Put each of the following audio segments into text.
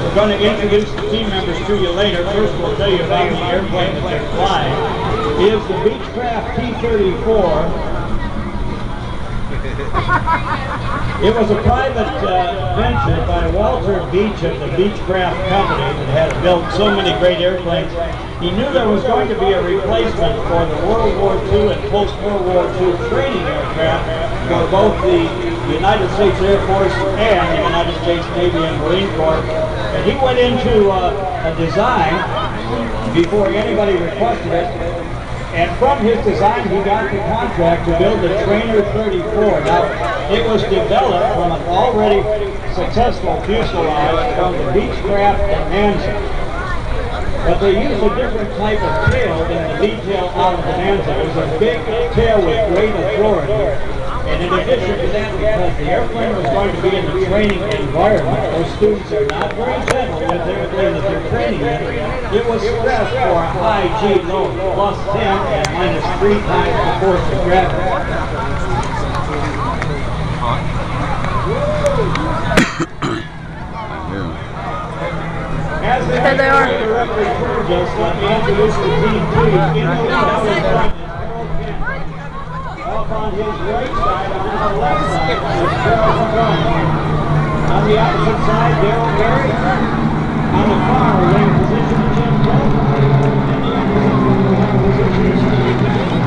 We're going to introduce the team members to you later. First, we'll tell you about the airplane that they're flying. It is the Beechcraft T-34. It was a private venture by Walter Beech of the Beechcraft Company that had built so many great airplanes. He knew there was going to be a replacement for the World War II and post-World War II training aircraft for both the United States Air Force and the United States Navy and Marine Corps. And he went into a design before anybody requested it. And from his design, he got the contract to build the Trainer 34. Now, it was developed from an already successful fuselage from the Beechcraft and Manza. But they used a different type of tail than the detail out of the Manza. It was a big tail with great authority. And in addition to that, because the airplane was going to be in the training environment, those students are not very gentle with the airplane that they're training in, it was stressed for a high G load, plus 10 and minus 3 times the force of gravity. As they are directly towards us, let me introduce the team to you. Up on his right side, on the left side, is Charles McGowan. On the opposite side, Daryl Berry. On the far wing position, Jim Pope. And the opposite position is Steve Bennett.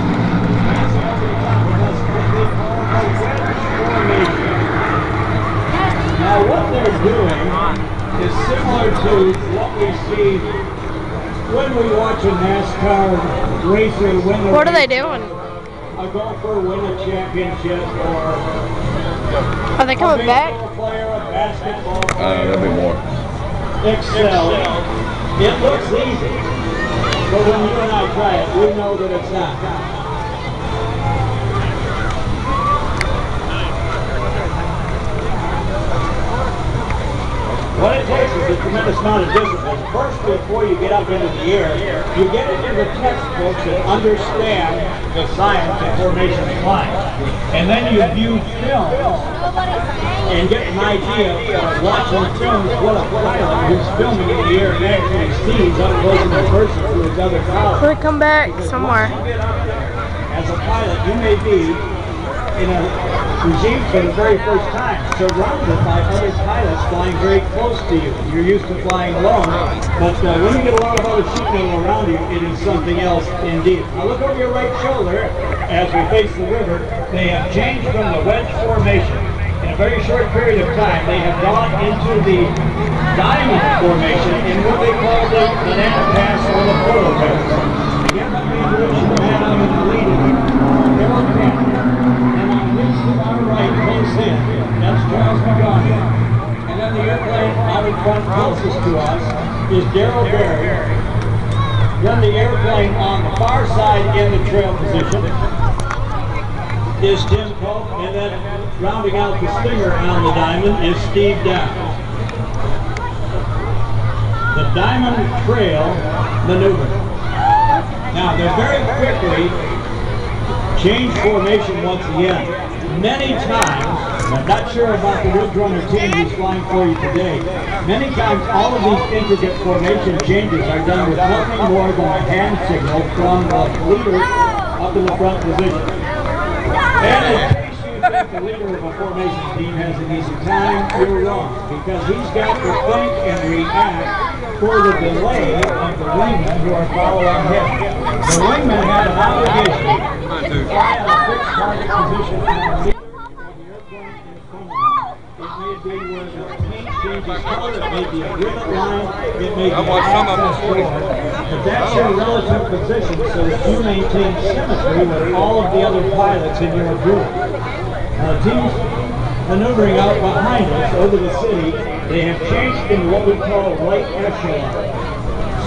That's every time with us complete formation. Now what they're doing is similar to what we see when we watch a NASCAR racer win the What are they doing? A golfer win a championship, or are they coming back? Player, a basketball player, there'll be more. Excel. It looks easy, but when you and I try it, we know that it's not. What it takes is a tremendous amount of discipline. First, before you get up into the air, you get into the textbooks and understand the science of formation flying. And then you view films and get an idea of watching films what a pilot who's filming in the air actually sees up close in person to his other pilots. Will they come back somewhere? As a pilot, you may be in a regime for the very first time, surrounded by other pilots flying very close to you. You're used to flying alone, but when you get a lot of other sheet metal around you, it is something else indeed. Now look over your right shoulder as we face the river. They have changed from the wedge formation. In a very short period of time, they have gone into the diamond formation in what they call the banana pass or the photo pass. Again, let me introduce the man out in the lead. Daryl Berry. To our right, close in, that's Charles McGowan. And then the airplane out in front closest to us is Daryl Berry. Then the airplane on the far side in the trail position is Jim Pope, and then rounding out the stinger on the diamond is Steve Downs. The diamond trail maneuver. Now they're very quickly change formation once again. Many times, I'm not sure about the Woodrunner team who's flying for you today, many times all of these intricate formation changes are done with nothing more than a hand signal from the leader up in the front position. And in case you think the leader of a formation team has an easy time, you're wrong, because he's got to think and react for the delay of the wingmen who are following him. The wingmen have an obligation to fly at a fixed target position on the leader. It may be where the paint changes color, it may be a rivet line, it may be an access door, but that's your relative position so that you maintain symmetry with all of the other pilots in your group. Teams maneuvering out behind us over the city, they have changed into what we call right echelon.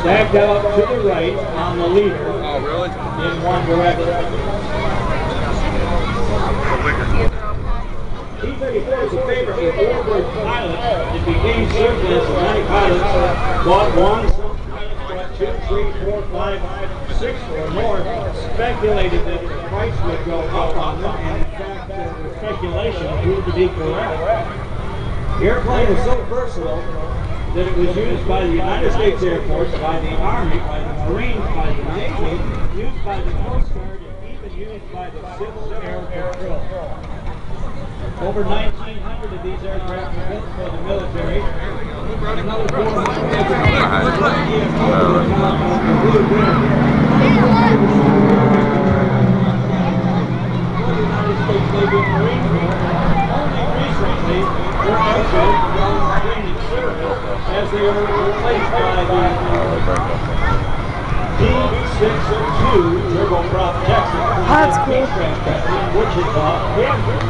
Stacked out to the right on the leader in one direction. T-34 is a favorite with warbird pilots. It became surplus and many pilots bought one, some pilots bought 2, 3, 4, 5, 6 or more, speculated that the price would go up on them, and in fact the speculation proved to be correct. The airplane is so versatile that it was used by the United States Air Force, by the Army, by the Marines, by the Navy, used by the Coast Guard, and even used by the Civil Air Patrol. Over 1,900 of these aircraft were built for the military. Another 400 United States Navy and Marine Corps only recently were exited from training service as they were replaced by the P-602 turboprop Texas. That's cool. In Wichita, Kansas.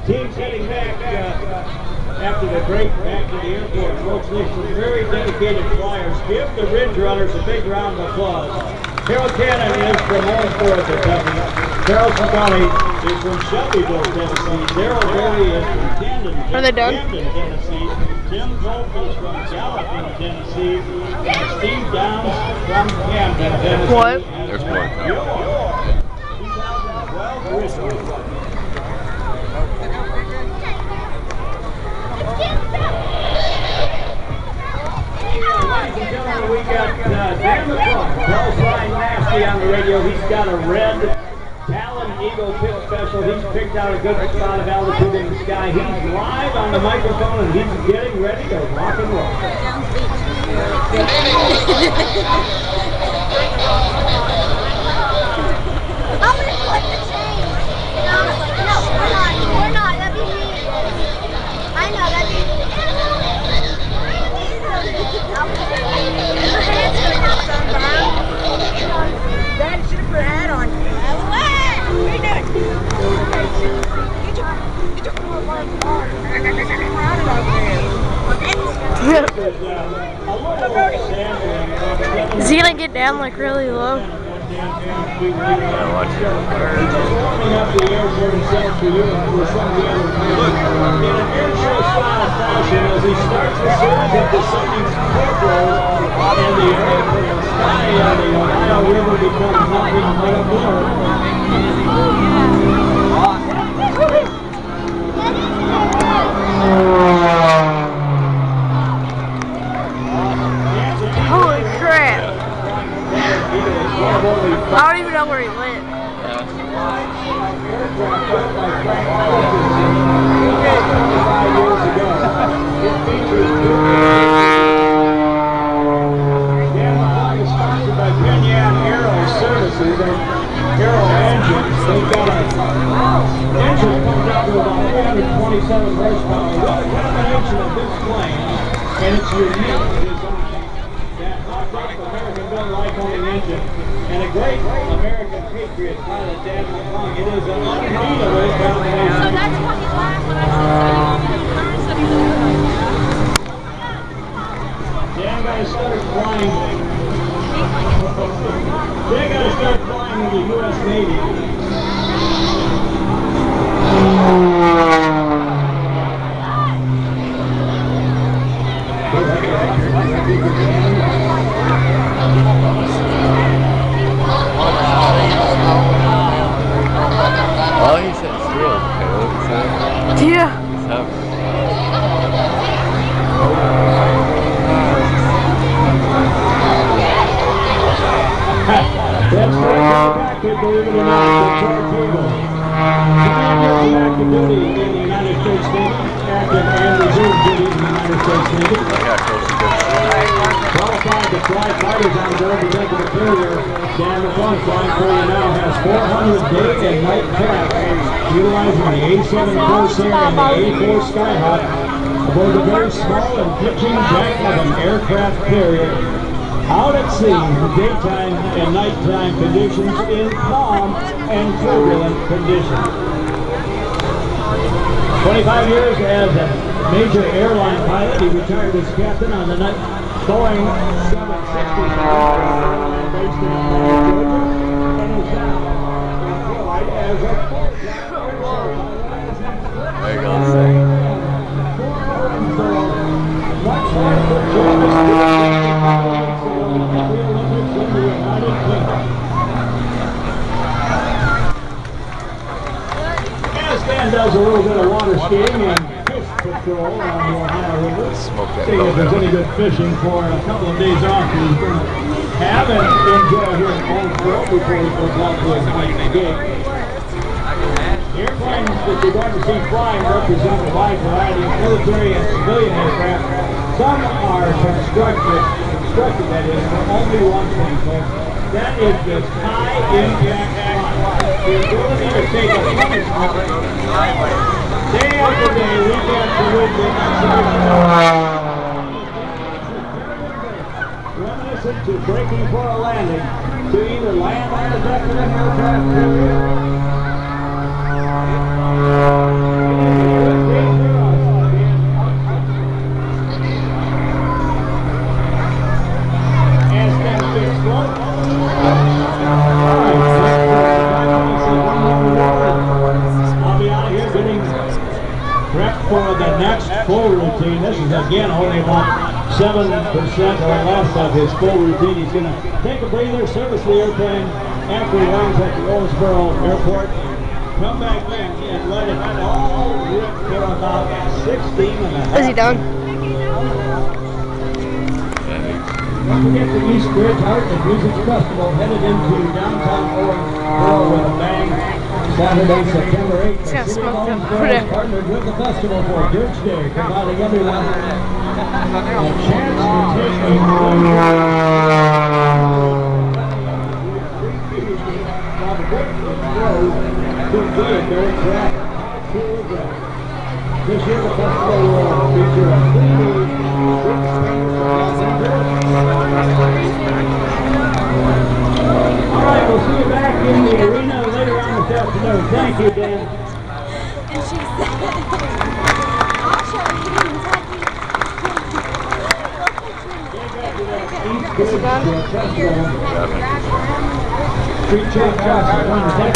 Teams heading back after the break back to the airport, folks. These are very dedicated flyers. Give the Ridge Runners a big round of applause. Harold Cannon is from Owensboro, Kentucky. Charles McConney is from Shelbyville, Tennessee. Daryl Berry is from Camden, Tennessee. Tim Volk is from Gallatin, Tennessee. And Steve Downs from Camden, Tennessee. What? There's one. 2012 Ridge Runners. We got Dan McClung, Bell's Flying Nasty on the radio. He's got a red Talon Eagle Pit Special. He's picked out a good spot of altitude in the sky. He's live on the microphone and he's getting ready to rock and roll. I'm going to put the chain. No, we're not. That'd be me. I know, that'd be me. Daddy should have put a hat on. What are you doing? Get your foot on the car. Is he gonna get down like really low? Warming up the airport himself for you and for some of the other players. In an air show style fashion, as he starts the series of descending corporals and the air from the sky on the Ohio River becomes nothing but a blur. Holy crap! I don't even know where he went. Sponsored by Pinyan Aero Services and Aero Engines. They've got an engine coming up to about 327 horsepower with a combination of this plane and its unique design. That hot-top American-built Lycoming engine and a great American Patriot pilot, Dan McClung. It is an unbeatable combination. So that's what he laughed when I said Dan got to start flying. Dan got to start flying with the U.S. Navy. Oh, he said it's real. Yeah. It's hovering. That's right back here, believe it or not, the George Eagle. Active duty in the United States Navy, active and reserve duty in the United States Navy. Qualified to fly fighters on board the deck of the carrier. Dan McClung flying for you now has 400 day and night flights, utilizing the A-7 Corsair and the A-4 Skyhawk aboard the very small and pitching deck of an aircraft carrier. Out at sea, daytime and nighttime conditions in calm and turbulent conditions. 25 years as a major airline pilot, he retired as captain on the Boeing 760 based in Atlanta, Georgia, and is now employed as a does a little bit of water skiing and fish patrol on the Ohio River. See if there's any good fishing for a couple of days off he's going to have and enjoy here in Owensboro before he goes out to his next gig. The airplanes that you're going to see flying represent a wide variety of military and civilian aircraft. Some are constructed that is for only one thing, folks. That is this high impact flight. The ability to take a punishment day after day, week after week, reminiscent to breaking for a landing, to either land on the deck of an aircraft carrier. For the next full routine. This is again only about 7% or less of his full routine. He's going to take a breather, service the airplane after he lands at the Owensboro Airport, come back in and let it all rip for about 16.5. Is he done? Don't forget the East Ridge Art and Music Festival headed into downtown Owensboro with a bang. Saturday, September 8th, the City of Owensboro is partnered with the festival for Dirge Day, providing everyone a chance to take a This year the festival will feature a 3-day All right, we'll see you back in the arena later on this afternoon. Thank you, Dan. And she said, I'll show you in Kentucky. Street Church Johnson.